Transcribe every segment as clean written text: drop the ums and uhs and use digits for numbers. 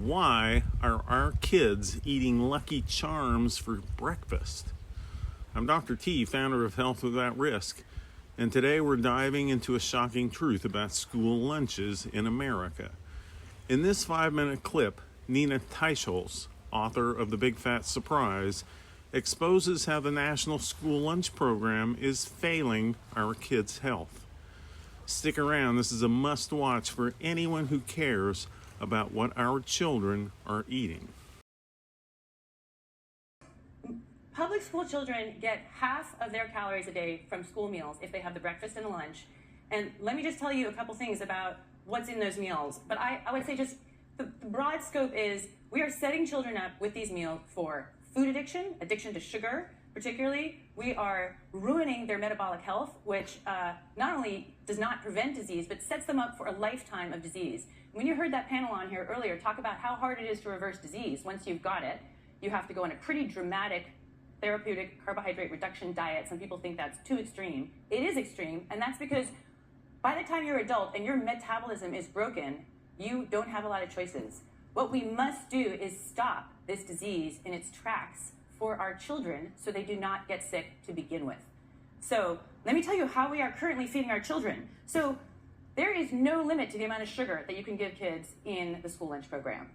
Why are our kids eating Lucky Charms for breakfast? I'm Dr. T, founder of Health Without Risk, and today we're diving into a shocking truth about school lunches in America. In this 5-minute clip, Nina Teicholz, author of The Big Fat Surprise, exposes how the National School Lunch Program is failing our kids' health. Stick around, this is a must-watch for anyone who cares about what our children are eating. Public school children get half of their calories a day from school meals if they have the breakfast and the lunch. And let me just tell you a couple things about what's in those meals. But I would say just the broad scope is we are setting children up with these meals for food addiction, addiction to sugar particularly. We are ruining their metabolic health, which not only does not prevent disease, but sets them up for a lifetime of disease. When you heard that panel on here earlier talk about how hard it is to reverse disease, once you've got it, you have to go on a pretty dramatic therapeutic carbohydrate reduction diet. Some people think that's too extreme. It is extreme, and that's because by the time you're an adult and your metabolism is broken, you don't have a lot of choices. What we must do is stop this disease in its tracks for our children so they do not get sick to begin with. So let me tell you how we are currently feeding our children. So there is no limit to the amount of sugar that you can give kids in the school lunch program.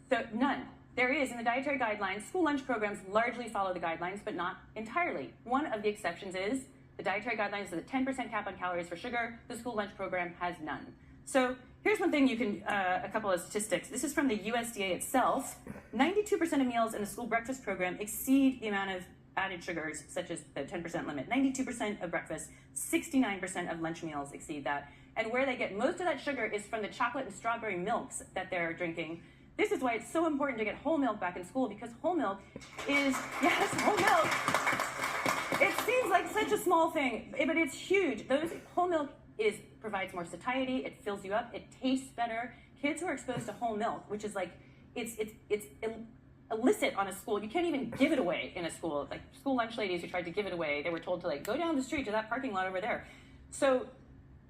So none. There is in the dietary guidelines. School lunch programs largely follow the guidelines, but not entirely. One of the exceptions is the dietary guidelines has a 10% cap on calories for sugar. The school lunch program has none. So here's one thing you can, a couple of statistics. This is from the USDA itself. 92% of meals in the school breakfast program exceed the amount of added sugars, such as the 10% limit. 92% of breakfast, 69% of lunch meals exceed that. And where they get most of that sugar is from the chocolate and strawberry milks that they're drinking. This is why it's so important to get whole milk back in school, because whole milk is, yes, whole milk. It seems like such a small thing, but it's huge. Whole milk provides more satiety, it fills you up, it tastes better. Kids who are exposed to whole milk, which is like, it's illicit on a school. You can't even give it away in a school. Like school lunch ladies who tried to give it away, they were told to like go down the street to that parking lot over there. So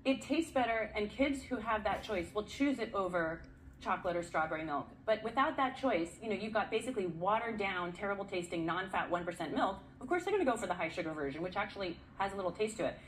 it tastes better, and kids who have that choice will choose it over chocolate or strawberry milk. But without that choice, you've got basically watered down, terrible tasting, non-fat 1% milk. Of course, they're going to go for the high sugar version, which actually has a little taste to it.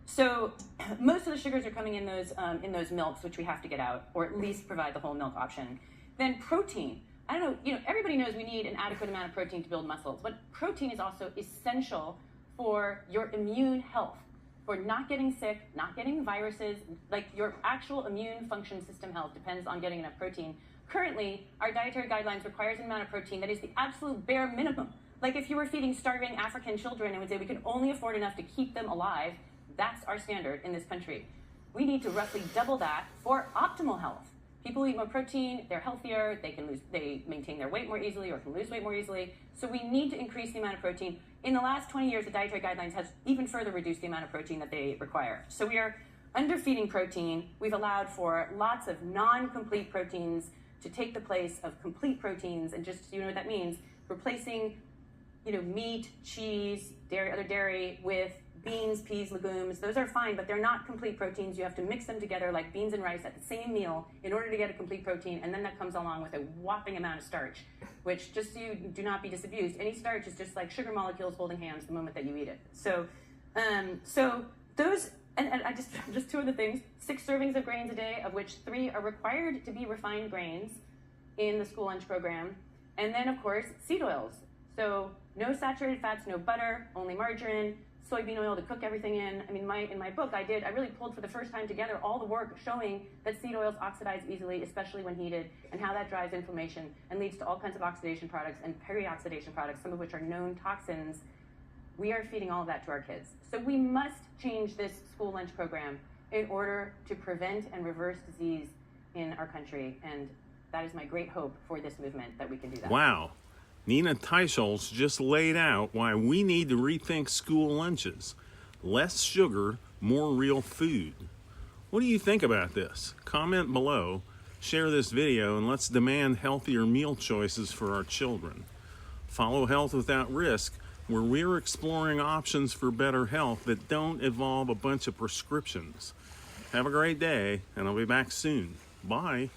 So most of the sugars are coming in those milks, which we have to get out, or at least provide the whole milk option. Then protein. I don't know, everybody knows we need an adequate amount of protein to build muscles, but protein is also essential for your immune health, for not getting sick, not getting viruses. Like your actual immune function system health depends on getting enough protein. Currently, our dietary guidelines requires an amount of protein that is the absolute bare minimum. Like if you were feeding starving African children and would say we can only afford enough to keep them alive, that's our standard in this country. We need to roughly double that for optimal health. People who eat more protein, they're healthier, they maintain their weight more easily or can lose weight more easily. So we need to increase the amount of protein. In the last 20 years, the dietary guidelines has even further reduced the amount of protein that they require. So we are underfeeding protein. We've allowed for lots of non-complete proteins to take the place of complete proteins, and just so you know what that means, replacing meat, cheese, other dairy with beans, peas, legumes. Those are fine, but they're not complete proteins. You have to mix them together like beans and rice at the same meal in order to get a complete protein, and then that comes along with a whopping amount of starch, which, just so you do not be disabused, any starch is just like sugar molecules holding hands the moment that you eat it. So those, and I just two other things, 6 servings of grains a day, of which 3 are required to be refined grains in the school lunch program, and then of course seed oils. So no saturated fats, no butter, only margarine, soybean oil to cook everything in. I mean, in my book, I really pulled for the first time together all the work showing that seed oils oxidize easily, especially when heated, and how that drives inflammation and leads to all kinds of oxidation products and peri-oxidation products, some of which are known toxins. We are feeding all of that to our kids. So we must change this school lunch program in order to prevent and reverse disease in our country. And that is my great hope for this movement, that we can do that. Wow. Nina Teicholz just laid out why we need to rethink school lunches. Less sugar, more real food. What do you think about this? Comment below, share this video, and let's demand healthier meal choices for our children. Follow Health Without Risk, where we're exploring options for better health that don't involve a bunch of prescriptions. Have a great day, and I'll be back soon. Bye.